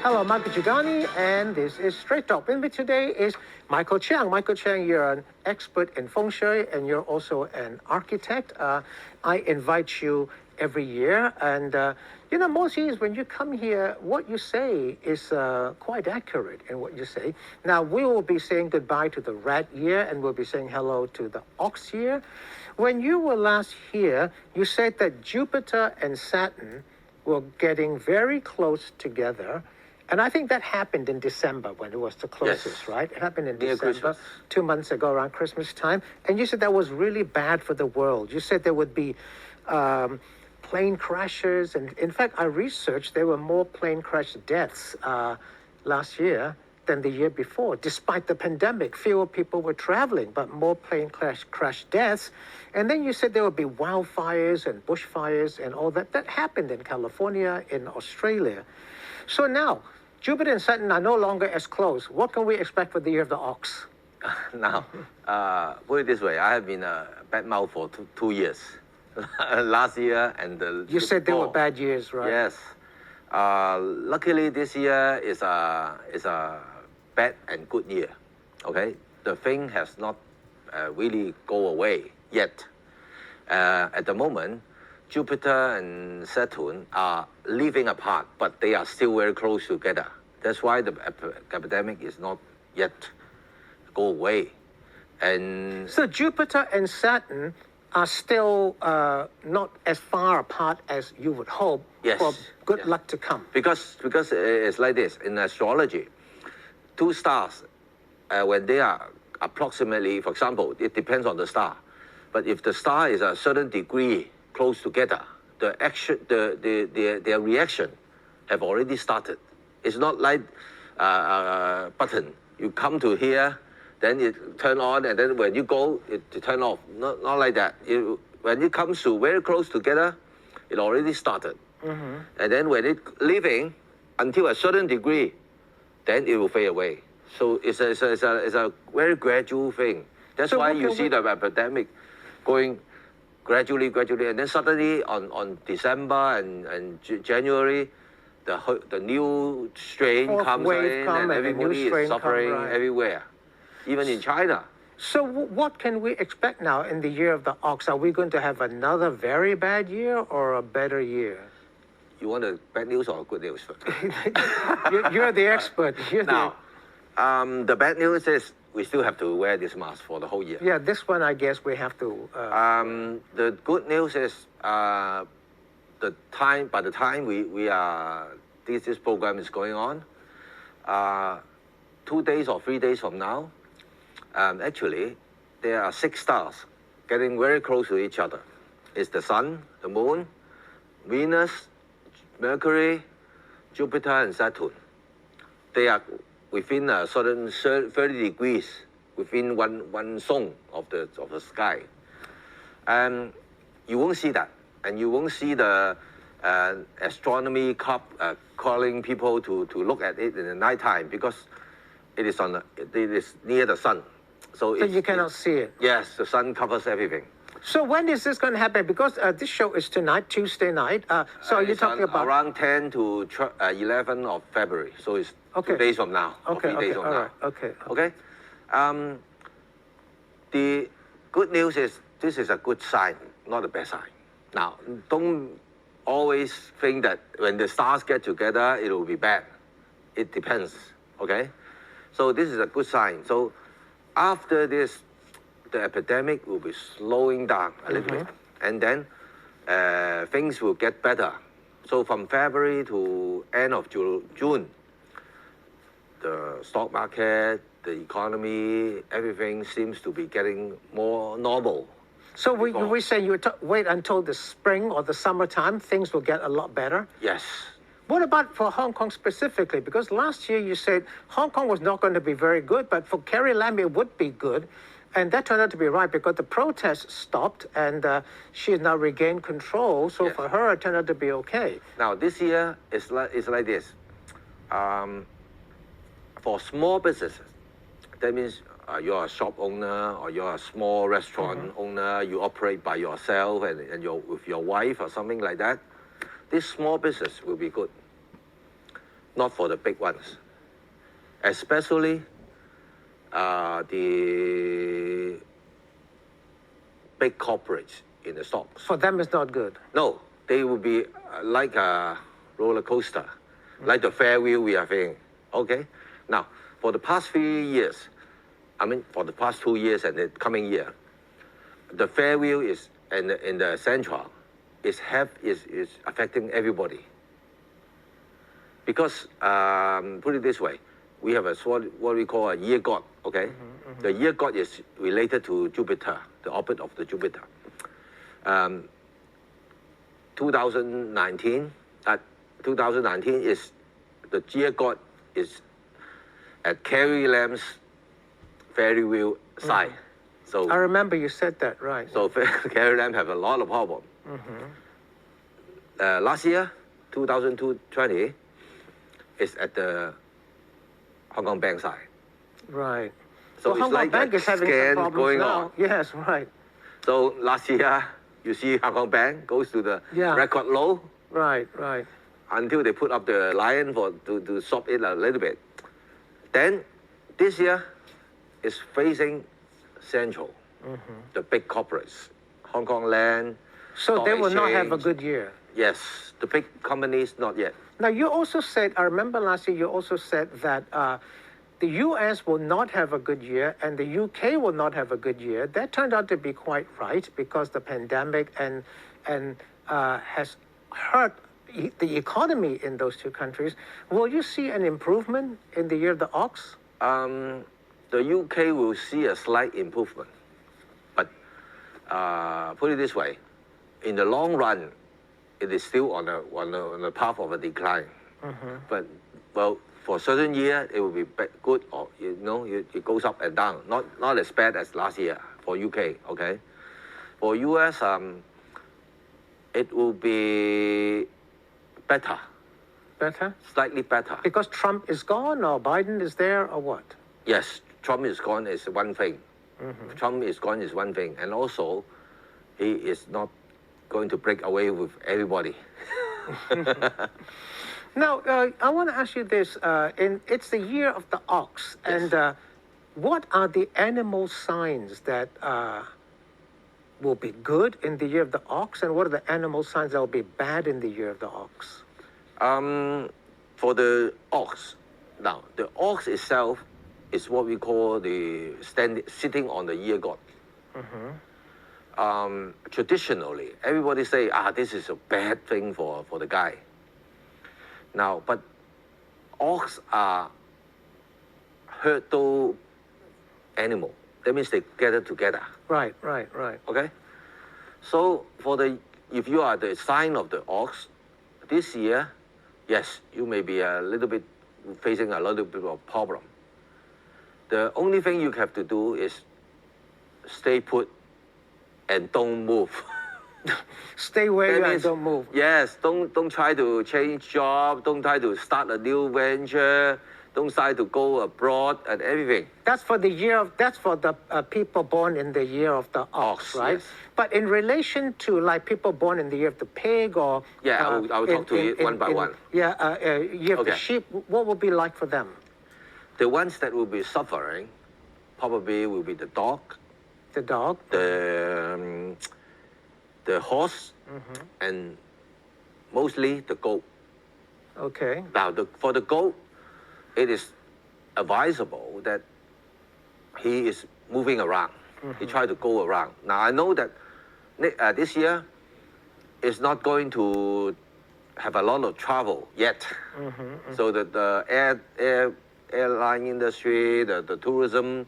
Hello, Michael Giordani, and this is Straight Talk. With me today is Michael Chiang. Michael Chiang, you're an expert in Feng Shui, and you're also an architect. I invite you every year, and most years when you come here, what you say is quite accurate in what you say. Now, we will be saying goodbye to the rat year, and we'll be saying hello to the ox year. When you were last here, you said that Jupiter and Saturn were getting very close together. And I think that happened in December when it was the closest, Yes. right? It happened in Near December, Christmas. 2 months ago around Christmas time. And you said that was really bad for the world. You said there would be plane crashes. And in fact, I researched there were more plane crash deaths last year than the year before. Despite the pandemic, fewer people were traveling, but more plane crash deaths. And then you said there would be wildfires and bushfires and all that. That happened in California, in Australia. So now, Jupiter and Saturn are no longer as close. What can we expect for the year of the ox? Now, put it this way, I have been a bad mouth for two years. Last year and the You said there were before. bad years, right? Yes. Luckily, this year is a bad and good year. Okay, the thing has not really go away yet. At the moment, Jupiter and Saturn are living apart, but they are still very close together. That's why the epidemic is not yet go away. And So Jupiter and Saturn are still not as far apart as you would hope. Yes, For good yes. luck to come. because it's like this in astrology, two stars when they are approximately, for example, it depends on the star, but if the star is a certain degree close together, the action, their reaction have already started. It's not like a button. You come to here, then it turn on, and then when you go, it turn off. Not like that. When it comes to very close together, it already started. Mm-hmm. And then when it living until a certain degree, then it will fade away. So it's a very gradual thing. That's So why what you can see we- the epidemic going gradually, and then suddenly on December and January, the new strain Fourth comes wave in, come and and the new everybody strain is come, suffering right. everywhere, even in China. So what can we expect now in the year of the ox? Are we going to have another very bad year or a better year? You want the bad news or good news? You're the expert. Now, the bad news is we still have to wear this mask for the whole year. Yeah, this one I guess we have to. The good news is by the time we are this program is going on, 2 days or 3 days from now, actually there are 6 stars getting very close to each other. It's the Sun, the Moon, Venus, Mercury, Jupiter, and Saturn. They are within a certain 30 degrees within one zone of the sky. And you won't see that. And you won't see the astronomy club calling people to look at it in the nighttime because it is near the sun. So you cannot see it. Yes, the sun covers everything. So when is this going to happen? Because this show is tonight, Tuesday night. So you're It's talking about around 10 to 11 of February. So it's Okay. 2 days from now. Or Okay, 3 days okay, from all now. right, okay. Okay. The good news is this is a good sign, not a bad sign. Now, don't always think that when the stars get together, it will be bad. It depends. Okay. So this is a good sign. So after this, the epidemic will be slowing down a little bit, and then things will get better. So from February to end of June, the stock market, the economy, everything seems to be getting more normal. So we before. say you wait until the spring or the summertime, things will get a lot better. Yes. What about for Hong Kong specifically? Because last year you said Hong Kong was not going to be very good, but for Carrie Lam it would be good. And that turned out to be right because the protests stopped and she has now regained control. So Yes. for her, it turned out to be okay. Now this year it's like this. For small businesses, that means you're a shop owner or you're a small restaurant owner, you operate by yourself and with your wife or something like that. This small business will be good. not for the big ones, especially the big corporates in the stocks. For them, it's not good. No, they will be like a roller coaster, like the Fairview we are saying. Okay? Now, for the past few years, for the past 2 years and the coming year, the Fairview is in the Central is affecting everybody. Because, put it this way, we have what we call a year god, okay? The year god is related to Jupiter, the orbit of the Jupiter. 2019 is the year god is at Carrie Lam's Fairview side. So I remember you said that, right? So Carrie Lam have a lot of problem. Last year, 2020, is at the Hong Kong Bank side. Right. So well, it's Hong like Kong Bank is having some scan problems going now. on. Yes, right. So last year, you see Hong Kong Bank goes to the record low. Right, right. Until they put up the lion to stop it a little bit. Then this year is facing Central, the big corporates, Hong Kong Land. So Stock they will not have a Exchange. good year. Yes, the big companies not yet. Now, you also said, I remember last year you also said that the US will not have a good year and the UK will not have a good year. That turned out to be quite right because the pandemic and has hurt the economy in those two countries. Will you see an improvement in the year of the ox? The UK will see a slight improvement. But put it this way, in the long run, it is still on the path of a decline. But, well, for a certain year, it will be good, or, it goes up and down. Not as bad as last year for UK, okay? For US, it will be better. Better? Slightly better. Because Trump is gone or Biden is there or what? Yes, Trump is gone is one thing. Trump is gone is one thing. And also, he is not going to break away with everybody. Now, I want to ask you this. It's the year of the ox. Yes. And what are the animal signs that will be good in the year of the ox? And what are the animal signs that will be bad in the year of the ox? For the ox, now, the ox itself is what we call the sitting on the year god. Traditionally, everybody say, this is a bad thing for the guy. Now, but ox are herdal animal. That means they gather together. Right, right, right. Okay? So if you are the sign of the ox, this year, yes, you may be facing a little bit of problem. The only thing you have to do is stay put and don't move. Stay where you are and don't move. Yes, don't try to change job, don't try to start a new venture, don't try to go abroad and everything. That's for the people born in the year of the ox, right? Yes. But in relation to like people born in the year of the pig or I will talk to you one by one. Year of the sheep, what will be like for them? The ones that will be suffering probably will be the dog. The dog. The horse, and mostly the goat. Okay. Now, for the goat, it is advisable that he is moving around. He tries to go around. Now, I know that this year is not going to have a lot of travel yet. So that the airline industry, the tourism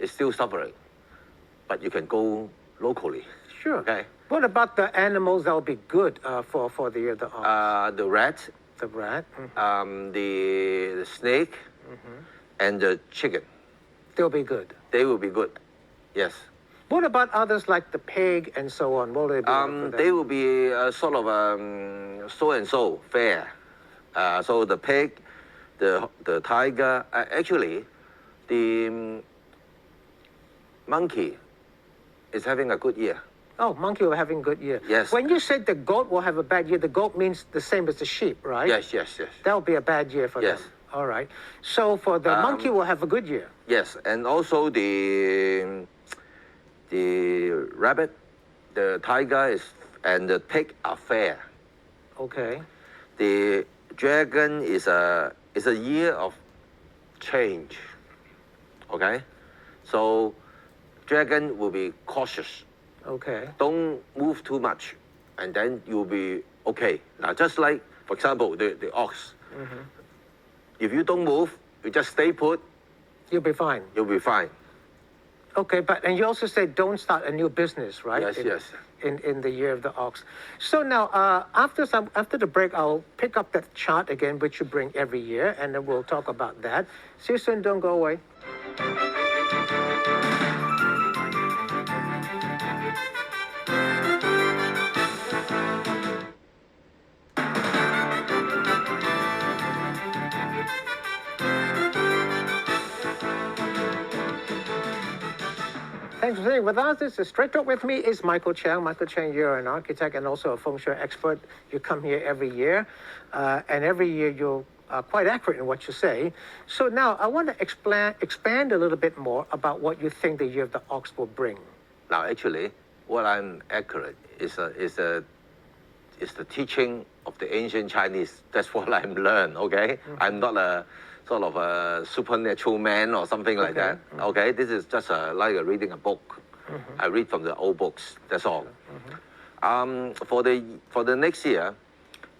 is still suffering. But you can go locally. Sure. Okay. What about the animals that will be good for the year of the ox? The rat. The rat. The snake, and the chicken. They'll be good. They will be good. Yes. What about others like the pig and so on? Will they be good for them? They will be sort of so and so fair. So the pig, the tiger. Actually, the monkey is having a good year. Oh, monkey will having a good year. Yes. When you said the goat will have a bad year, the goat means the same as the sheep, right? Yes. That will be a bad year for Yes. them. All right. So for the monkey will have a good year. Yes, and also the rabbit, the tiger and the pig are fair. Okay. The dragon is a year of change. Okay, so dragon will be cautious. Okay. Don't move too much, and then you'll be okay. Now, just like for example, the ox. If you don't move, you just stay put. You'll be fine. You'll be fine. Okay, and you also say don't start a new business, right? Yes. In the year of the ox. So now, after the break, I'll pick up that chart again, which you bring every year, and then we'll talk about that. See you soon. Don't go away. Thanks for staying with us. This is Straight Talk. With me is Michael Chiang. Michael Chiang, you're an architect and also a Feng Shui expert. You come here every year, and every year you're quite accurate in what you say. So now I want to expand a little bit more about what you think the year of the ox will bring. Now, actually, what I'm accurate is the teaching of the ancient Chinese. That's what I'm learned. Okay, I'm not a sort of a supernatural man or something like that. Okay, this is just like reading a book. I read from the old books. That's all. For the next year,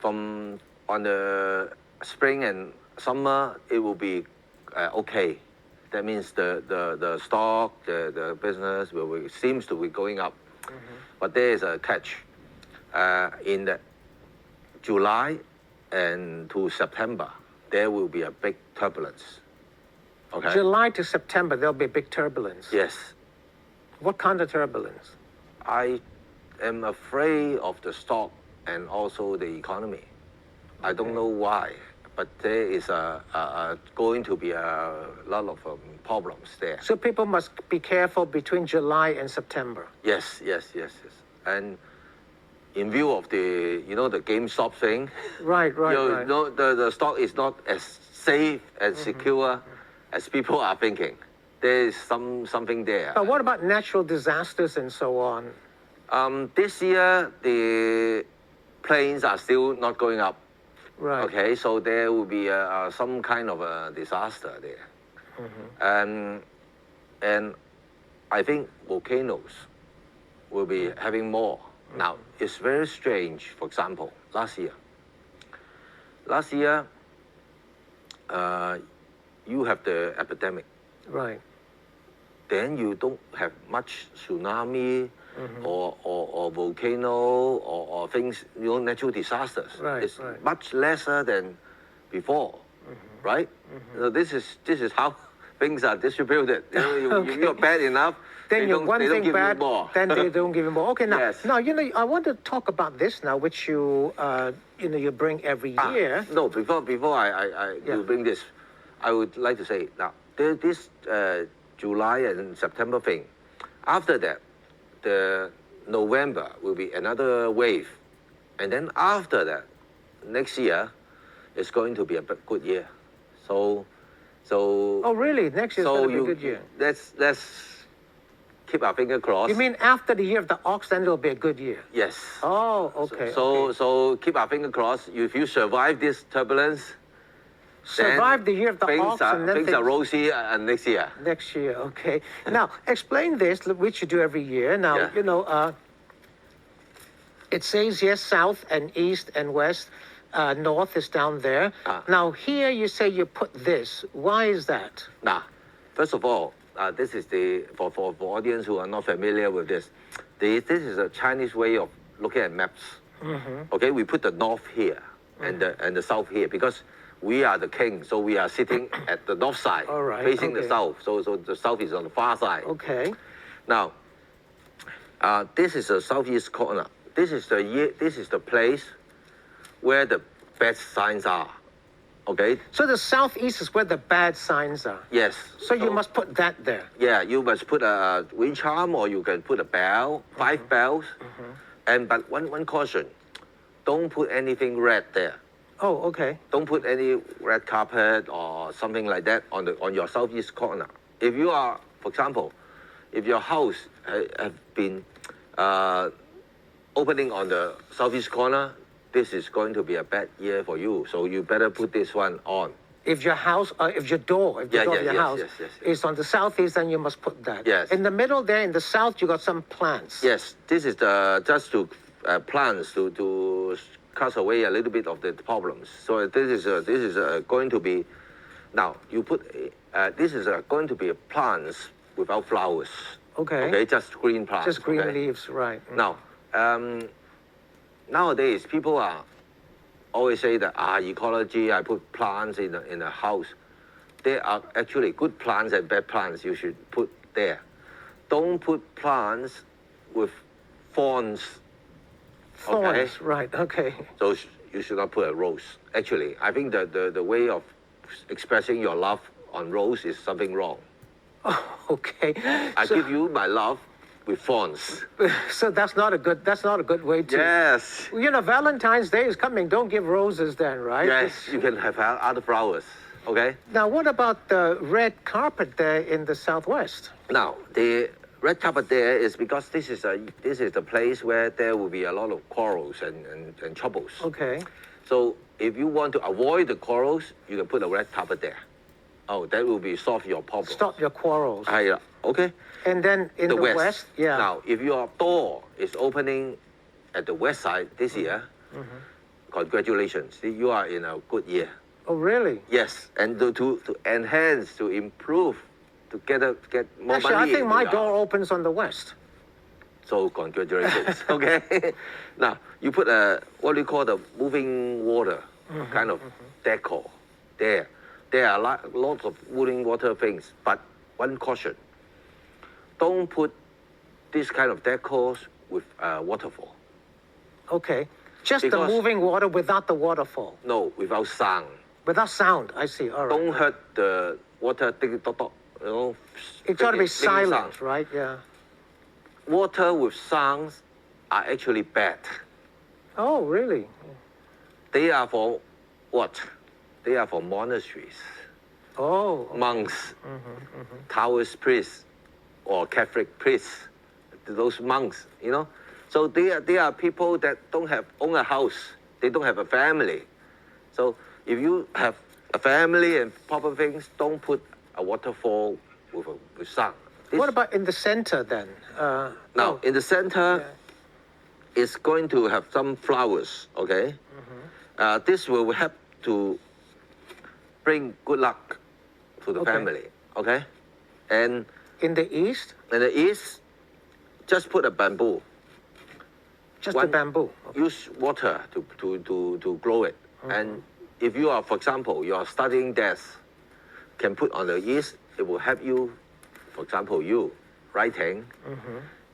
on the spring and summer, it will be okay. That means the stock, the business seems to be going up. But there is a catch. In the July and to September, there will be a big turbulence. Okay. July to September, there'll be a big turbulence. Yes. What kind of turbulence? I am afraid of the stock and also the economy. I don't know why, but there is going to be a lot of problems there. So people must be careful between July and September. Yes. And in view of the GameStop thing, Right. the stock is not as safe and secure as people are thinking. There is something there. But what about natural disasters and so on? This year, the planes are still not going up. Right. Okay, so there will be some kind of a disaster there. And I think volcanoes will be having more. Now, it's very strange. For example, last year, you have the epidemic. Right. Then you don't have much tsunami or volcano or things, natural disasters. Right, It's right. much lesser than before, right? So this is how things are distributed. If you're bad enough, Then they you're don't one thing give bad, you more. then they don't give you more. Okay, now, Yes. now I want to talk about this now, which you bring every year. No, before I Yeah. you bring this, I would like to say now this July and September thing. After that, the November will be another wave, and then after that, next year, it's going to be a good year. So. Oh, really? Next year's going to be a good year. Let's keep our finger crossed. You mean after the year of the ox, then it'll be a good year? Yes. Oh, okay. So keep our finger crossed. If you survive this turbulence, Survive the year of the ox, and then things are rosy next year. Next year, okay. Now, explain this, which you do every year. Now, Yeah. It says yes, south and east and west. North is down there. Now, here you say you put this. Why is that? Now, first of all, this is for audience who are not familiar with this. This is a Chinese way of looking at maps. Okay, we put the north here and the south here because we are the king, so we are sitting at the north side, All right, facing the okay. south. So the south is on the far side. Okay. Now, this is the southeast corner. This is the place where the best signs are. Okay. So the southeast is where the bad signs are. Yes. So you must put that there. Yeah, you must put a wind charm, or you can put a bell, 5 bells. But one caution, don't put anything red there. Oh, okay. Don't put any red carpet or something like that on your southeast corner. If you are, for example, if your house have been opening on the southeast corner, this is going to be a bad year for you. So you better put this one on. If your house, if the door of your house is on the southeast, then you must put that. Yes. In the middle there, in the south, you got some plants. Yes, this is just to plants to cut away a little bit of the problems. So this is going to be, now you put this is going to be plants without flowers. Okay. Okay, just green plants. Just green leaves, right. Now, nowadays people are always say that ecology, I put plants in a house. There are actually good plants and bad plants you should put there. Don't put plants with thorns. Thorns, okay? right, okay. So you should not put a rose. Actually, I think the way of expressing your love on rose is something wrong. Oh, okay. I give you my love with thorns. So that's not a good way to. Yes. You know, Valentine's Day is coming. Don't give roses then, right? Yes, you can have other flowers. Okay. Now, what about the red carpet there in the southwest? Now, the red carpet there is because this is the place where there will be a lot of quarrels and troubles. Okay. So if you want to avoid the quarrels, you can put a red carpet there. Oh, that will be solve your problem. Stop your quarrels. Yeah. Okay. And then in the west, yeah. Now, if your door is opening at the west side this year, congratulations, you are in a good year. Oh, really? Yes, and to enhance, to improve, to get more Actually, money. I think my door opens on the west. So congratulations. Okay. Now you put what do you call the moving water kind of decor there. There are lots of moving water things, but one caution: don't put this kind of decors with waterfall. Okay. Just the moving water without the waterfall. No, without sound. Without sound, I see. All right. Don't hurt the water. You know. It's got to be silent, right? Yeah. Water with sounds are actually bad. Oh, really? They are for what? They are for monasteries. Oh. Monks, Taoist priests, or Catholic priests. Those monks, you know. So they are people that don't own a house. They don't have a family. So if you have a family and proper things, don't put a waterfall with sound. What about in the center then? Now, in the center, it's going to have some flowers, okay? This will help to bring good luck to the family, okay? And in the east? In the east, just put a bamboo. Just a bamboo. Okay. Use water to grow it. And if you are, for example, you are studying desk, can put on the east, it will help you, for example, you writing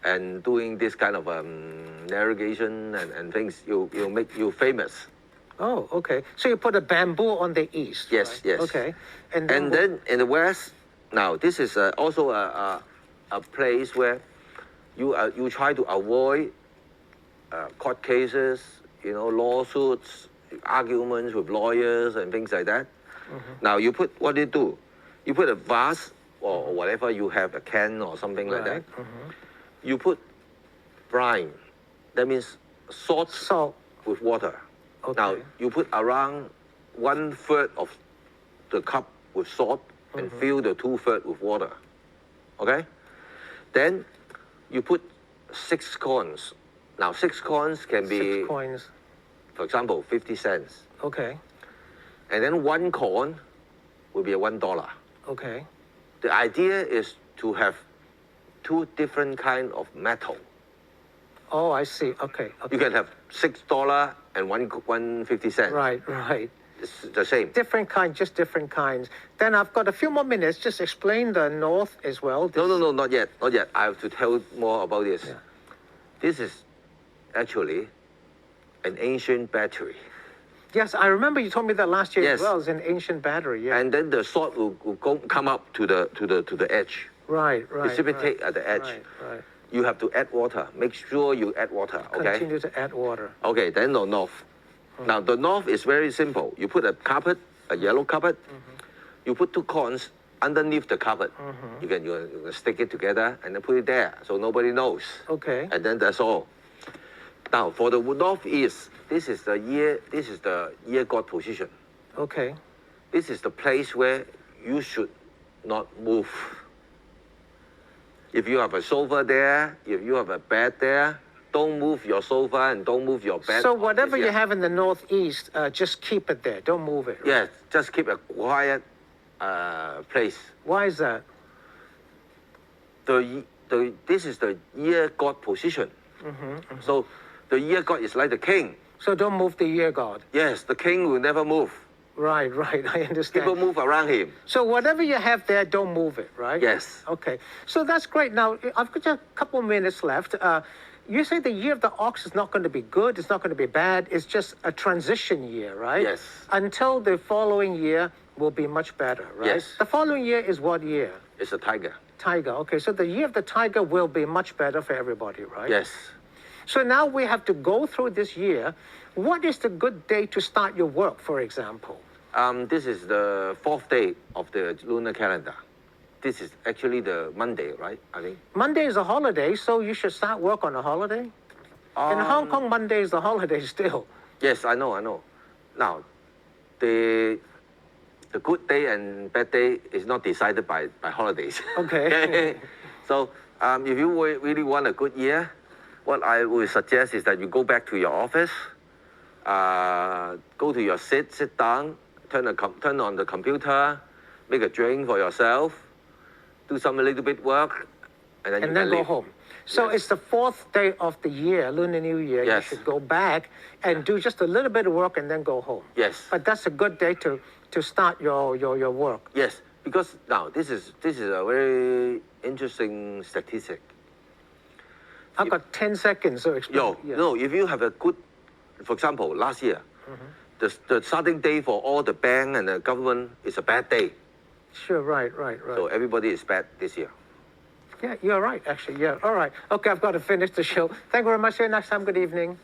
and doing this kind of navigation and things, you'll make you famous. Oh, okay. So you put a bamboo on the east. Yes, right? yes. Okay. And then in the west, now this is also a place where you try to avoid court cases, you know, lawsuits, arguments with lawyers and things like that. Now what do you do? You put a vase or whatever you have, a can or something like that. You put brine. That means salt with water. Okay. Now you put around 1/3 of the cup with salt and fill the 2/3 with water. Okay? Then you put 6 coins. Now 6 coins can be 6 coins. For example, 50 cents. Okay. And then 1 coin will be $1. Okay. The idea is to have 2 different kind of metal. Oh, I see. Okay. You can have $6 and one 50 cents. Right. It's the same. Different kind, just different kinds. Then I've got a few more minutes. Just explain the north as well. No, not yet. I have to tell more about this. Yeah. This is actually an ancient battery. Yes, I remember you told me that last year Yes. as well. It's an ancient battery. Yeah. And then the sword will come up to the edge. Right. Precipitate at the edge. Right. You have to add water. Make sure you add water. Okay. Continue to add water. Okay. Then the north. Now the north is very simple. You put a carpet, a yellow carpet. You put 2 coins underneath the carpet. You can stick it together and then put it there so nobody knows. Okay. And then that's all. Now for the northeast, this is the year god position. Okay. This is the place where you should not move. If you have a sofa there, if you have a bed there, don't move your sofa and don't move your bed. So whatever you have in the northeast, just keep it there. Don't move it. Right? Yes, just keep a quiet place. Why is that? This is the year god position. So the year god is like the king. So don't move the year god. Yes, the king will never move. Right. I understand. People move around him. So whatever you have there, don't move it, right? Yes. Okay. So that's great. Now, I've got just a couple minutes left. You say the year of the ox is not going to be good, it's not going to be bad, it's just a transition year, right? Yes. Until the following year will be much better, right? Yes. The following year is what year? It's a tiger. Tiger. Okay, so the year of the tiger will be much better for everybody, right? Yes. So now we have to go through this year. What is the good day to start your work, for example? This is the 4th day of the lunar calendar. This is actually the Monday, right? I think. Monday is a holiday, so you should start work on a holiday? In Hong Kong, Monday is a holiday still. Yes, I know. Now, the good day and bad day is not decided by holidays. Okay. So if you really want a good year, what I would suggest is that you go back to your office, go to your sit down, turn on the computer, make a drink for yourself, do some little bit work, and then you can go leave. home. So Yes. it's the 4th day of the year, Lunar New Year. Yes. You should go back and do just a little bit of work and then go home. Yes. But that's a good day to start your work. Yes, because now this is a very interesting statistic. I've got 10 seconds, so explain. No, if you have a good, for example, last year, the starting day for all the bank and the government is a bad day. Sure, right. So everybody is bad this year. Yeah, you're right, actually. Yeah, all right. Okay, I've got to finish the show. Thank you very much. See you next time. Good evening.